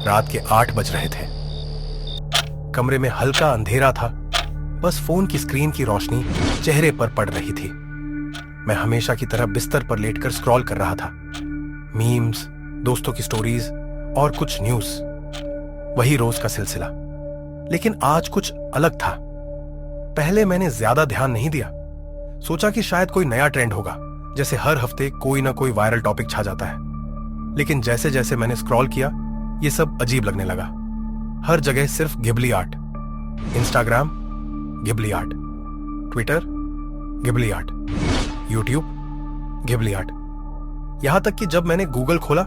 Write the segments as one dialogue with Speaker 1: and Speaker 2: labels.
Speaker 1: रात के 8 बज रहे थे। कमरे में हल्का अंधेरा था, बस फोन की स्क्रीन की रोशनी चेहरे पर पड़ रही थी। मैं हमेशा की तरह बिस्तर पर लेटकर स्क्रॉल कर रहा था। मीम्स, दोस्तों की स्टोरीज और कुछ न्यूज, वही रोज का सिलसिला। लेकिन आज कुछ अलग था। पहले मैंने ज्यादा ध्यान नहीं दिया, सोचा कि शायद कोई नया ट्रेंड होगा, जैसे हर हफ्ते कोई ना कोई वायरल टॉपिक छा जाता है। लेकिन जैसे जैसे मैंने स्क्रॉल किया, ये सब अजीब लगने लगा। हर जगह सिर्फ Ghibli art. Instagram Ghibli art, Twitter Ghibli art, YouTube Ghibli art. यहां तक कि जब मैंने गूगल खोला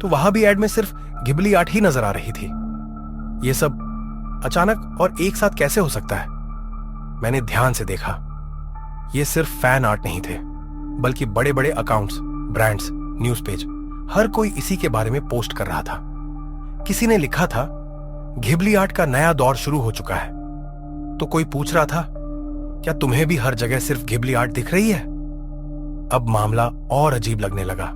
Speaker 1: तो वहां भी ऐड में सिर्फ घिबली आर्ट ही नजर आ रही थी। ये सब अचानक और एक साथ कैसे हो सकता है? मैंने ध्यान से देखा। ये सिर्फ फैन आर्ट नहीं थे, बल्कि बड़े बड़े अकाउंट्स, ब्रांड्स, न्यूज पेज, हर कोई इसी के बारे में पोस्ट कर रहा था। किसी ने लिखा था, घिबली आर्ट का नया दौर शुरू हो चुका है। तो कोई पूछ रहा था, क्या तुम्हें भी हर जगह सिर्फ घिबली आर्ट दिख रही है? अब मामला और अजीब लगने लगा।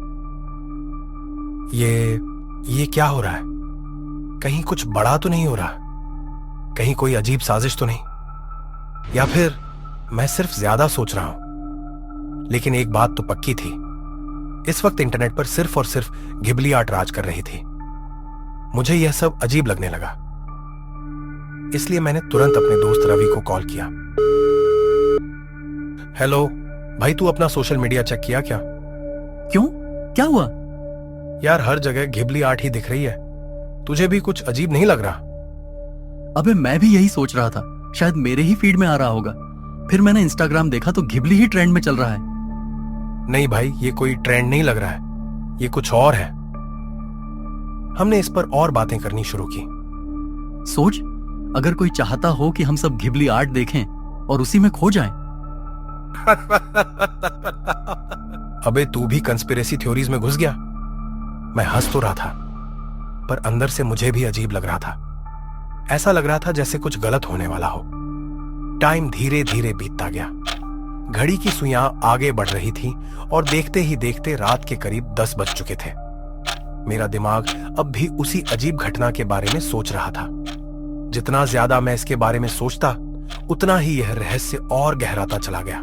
Speaker 1: ये क्या हो रहा है? कहीं कुछ बड़ा तो नहीं हो रहा? कहीं कोई अजीब साजिश तो नहीं? या फिर मैं सिर्फ ज्यादा सोच रहा हूं? लेकिन एक बात तो पक्की थी, इस वक्त इंटरनेट पर सिर्फ और सिर्फ घिबली आर्ट राज कर रही थी। मुझे यह सब अजीब लगने लगा, इसलिए मैंने तुरंत अपने दोस्त रवि को कॉल किया। हेलो भाई, तू अपना सोशल मीडिया चेक किया क्या?
Speaker 2: क्यों, क्या हुआ?
Speaker 1: यार हर जगह घिबली आर्ट ही दिख रही है। तुझे भी कुछ अजीब नहीं लग रहा?
Speaker 2: अबे मैं भी यही सोच रहा था, शायद मेरे ही फीड में आ रहा होगा। फिर मैंने इंस्टाग्राम देखा तो घिबली ही ट्रेंड में चल रहा है।
Speaker 1: नहीं भाई, ये कोई ट्रेंड नहीं लग रहा है, ये कुछ और है। हमने इस पर और बातें करनी शुरू की।
Speaker 2: सोच, अगर कोई चाहता हो कि हम सब घिबली आर्ट देखें और उसी में खो जाएं।
Speaker 1: अबे तू भी कंस्पिरेसी थ्योरीज में घुस गया। मैं हंस तो रहा था, पर अंदर से मुझे भी अजीब लग रहा था। ऐसा लग रहा था जैसे कुछ गलत होने वाला हो। टाइम धीरे धीरे बीतता गया। घड़ी की सुइयां आगे बढ़ रही थी और देखते ही देखते रात के करीब 10 बज चुके थे। मेरा दिमाग अब भी उसी अजीब घटना के बारे में सोच रहा था। जितना ज्यादा मैं इसके बारे में सोचता, उतना ही यह रहस्य और गहराता चला गया।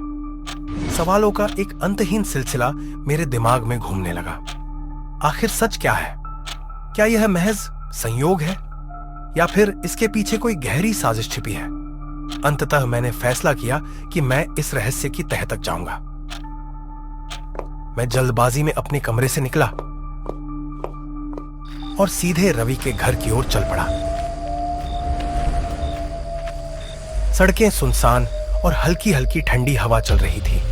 Speaker 1: सवालों का एक अंतहीन सिलसिला मेरे दिमाग में घूमने लगा। आखिर सच क्या है? क्या यह महज संयोग है, या फिर इसके पीछे कोई गहरी साजिश छिपी है? अंततः मैंने फैसला किया कि मैं इस रहस्य की तह तक जाऊंगा। मैं जल्दबाजी में अपने कमरे से निकला और सीधे रवि के घर की ओर चल पड़ा। सड़कें सुनसान और हल्की हल्की ठंडी हवा चल रही थी।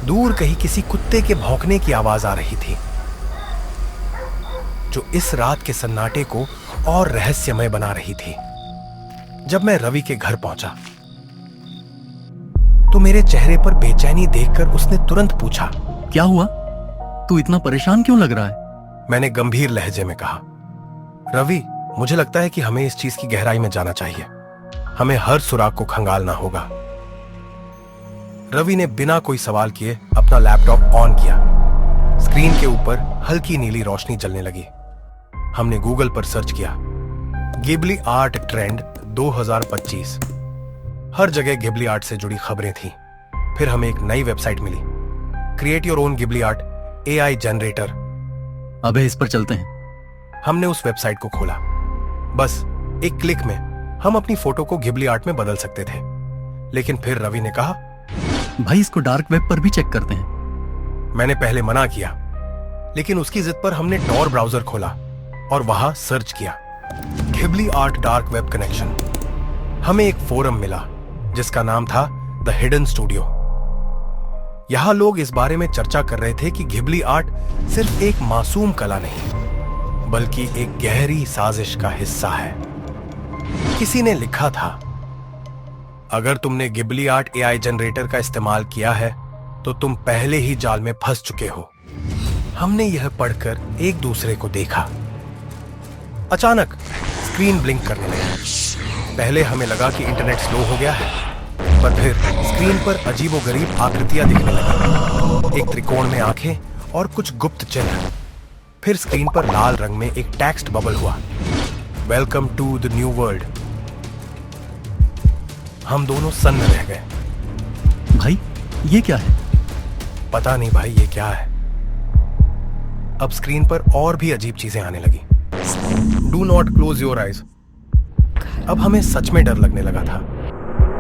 Speaker 1: दूर कहीं किसी कुत्ते के भौंकने की आवाज आ रही थी, जो इस रात के सन्नाटे को और रहस्यमय बना रही थी। जब मैं रवि के घर पहुंचा तो मेरे चेहरे पर बेचैनी देखकर उसने तुरंत पूछा,
Speaker 2: क्या हुआ? तू इतना परेशान क्यों लग रहा है?
Speaker 1: मैंने गंभीर लहजे में कहा, रवि, मुझे लगता है कि हमें इस चीज की गहराई में जाना चाहिए। हमें हर सुराग को खंगालना होगा। रवि ने बिना कोई सवाल किए अपना लैपटॉप ऑन किया। स्क्रीन के ऊपर हल्की नीली रोशनी जलने लगी। हमने गूगल पर सर्च किया, घिबली आर्ट ट्रेंड 2025। हर जगह घिबली आर्ट से जुड़ी खबरें थीं। फिर हमें एक नई वेबसाइट मिली, create your own Ghibli art AI generator.
Speaker 2: अबे इस पर चलते हैं।
Speaker 1: हमने उस वेबसाइट को खोला। बस एक क्लिक में हम अपनी फोटो को घिबली आर्ट में बदल सकते थे। लेकिन फिर रवि ने कहा,
Speaker 2: भाई इसको डार्क वेब पर भी चेक करते हैं।
Speaker 1: मैंने पहले मना किया, लेकिन उसकी जिद पर हमने टॉर ब्राउजर खोला और वहां सर्च किया, Ghibli art dark web connection. हमें एक फोरम मिला जिसका नाम था द हिडन स्टूडियो। यहां लोग इस बारे में चर्चा कर रहे थे कि घिबली आर्ट सिर्फ एक मासूम कला नहीं, बल्कि एक गहरी साजिश का हिस्सा है। किसी ने लिखा था, अगर तुमने घिबली आर्ट AI जनरेटर का इस्तेमाल किया है तो तुम पहले ही जाल में फंस चुके हो। हमने यह पढ़कर एक दूसरे को देखा। अचानक स्क्रीन ब्लिंक करने लगी। पहले हमें लगा कि इंटरनेट स्लो हो गया है, पर फिर स्क्रीन पर अजीबोगरीब आकृतियां दिखने लगी। एक त्रिकोण में आंखें और कुछ गुप्त चिन्ह। फिर स्क्रीन पर लाल रंग में एक टेक्स्ट बबल हुआ, welcome to the new world. हम दोनों सन्न रह गए।
Speaker 2: भाई ये क्या है?
Speaker 1: पता नहीं भाई ये क्या है। अब स्क्रीन पर और भी अजीब चीजें आने लगी। Do not close your eyes. अब हमें सच में डर लगने लगा था।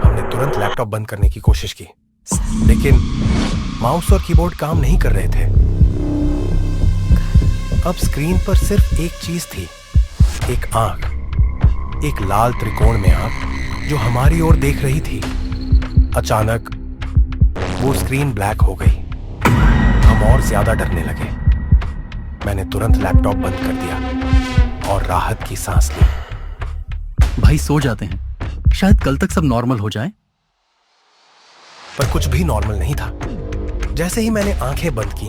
Speaker 1: हमने तुरंत लैपटॉप बंद करने की कोशिश की, लेकिन माउस और कीबोर्ड काम नहीं कर रहे थे। अब स्क्रीन पर सिर्फ एक चीज थी, एक आंख, एक लाल त्रिकोण में आंख जो हमारी ओर देख रही थी। अचानक वो स्क्रीन ब्लैक हो गई। हम और ज्यादा डरने लगे। मैंने तुरंत लैपटॉप बंद कर दिया और राहत की सांस ली।
Speaker 2: भाई सो जाते हैं, शायद कल तक सब नॉर्मल हो जाए।
Speaker 1: पर कुछ भी नॉर्मल नहीं था। जैसे ही मैंने आंखें बंद की,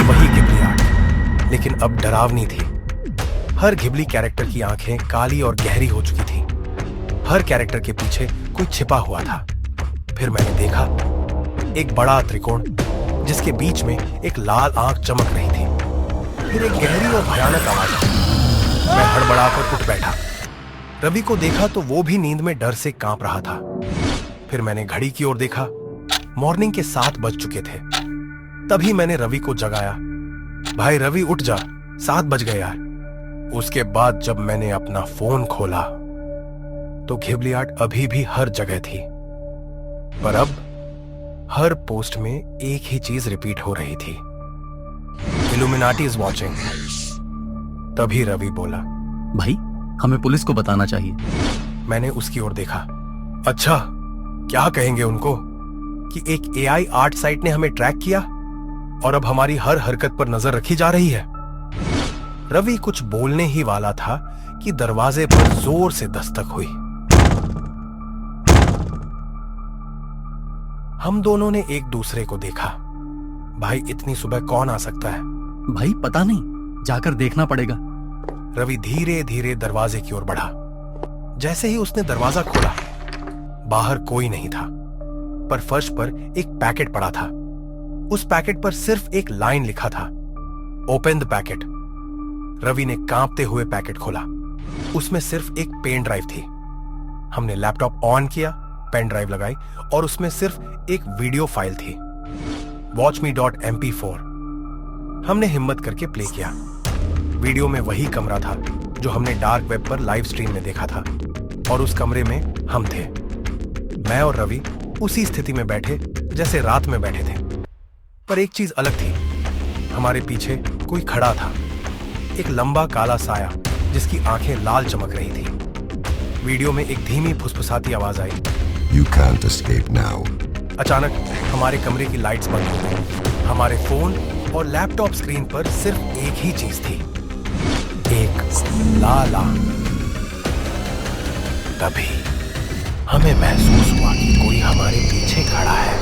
Speaker 1: वही घिबलियाट, लेकिन अब डरावनी थी। हर घिबली कैरेक्टर की आंखें काली और गहरी हो चुकी थी। हर कैरेक्टर के पीछे कोई छिपा हुआ था। फिर मैंने देखा एक बड़ा त्रिकोण जिसके बीच में एक लाल आंख चमक रही थी। फिर एक गहरी और भयानक आवाज आई। मैं हड़बड़ाकर उठ बैठा। रवि को देखा तो वो भी नींद में डर से कांप रहा था। फिर मैंने घड़ी की ओर देखा। मॉर्निंग के 7 बज चुके थे। तभी मैंने रवि को जगाया, भाई रवि उठ जा, 7 बज गए यार। उसके बाद जब मैंने अपना फोन खोला तो घिबलियाट अभी भी हर जगह थी, पर अब हर पोस्ट में एक ही चीज रिपीट हो रही थी, इल्यूमिनाटी इज वॉचिंग। तभी रवि बोला,
Speaker 2: भाई हमें पुलिस को बताना चाहिए।
Speaker 1: मैंने उसकी ओर देखा। अच्छा, क्या कहेंगे उनको कि एक एआई आर्ट साइट ने हमें ट्रैक किया और अब हमारी हर हरकत पर नजर रखी जा रही है। रवि कुछ बोलने ही वाला था कि दरवाजे पर जोर से दस्तक हुई। हम दोनों ने एक दूसरे को देखा। भाई इतनी सुबह कौन आ सकता है?
Speaker 2: भाई पता नहीं, जाकर देखना पड़ेगा।
Speaker 1: रवि धीरे धीरे दरवाजे की ओर बढ़ा। जैसे ही उसने दरवाजा खोला, बाहर कोई नहीं था, पर फर्श पर एक पैकेट पड़ा था। उस पैकेट पर सिर्फ एक लाइन लिखा था, ओपन द पैकेट। रवि ने कांपते हुए पैकेट खोला। उसमें सिर्फ एक पेन ड्राइव थी। हमने लैपटॉप ऑन किया, पेन ड्राइव लगाई और उसमें सिर्फ एक वीडियो फाइल थी, watchme.mp4। हमने हिम्मत करके प्ले किया। वीडियो में वही कमरा था जो हमने डार्क वेब पर लाइव स्ट्रीम में देखा था, और उस कमरे में हम थे। मैं और रवि उसी स्थिति में बैठे जैसे रात में बैठे थे, पर एक चीज अलग थी। हमारे पीछे कोई खड़ा था, एक लंबा काला साया जिसकी आंखें लाल चमक रही थी। वीडियो में एक धीमी फुसफुसाती आवाज आई,
Speaker 3: You can't escape now.
Speaker 1: अचानक हमारे कमरे की लाइट्स बंद हो गई। हमारे फोन और लैपटॉप स्क्रीन पर सिर्फ एक ही चीज थी, एक लाल आंख। तभी हमें महसूस हुआ कि कोई हमारे पीछे खड़ा है।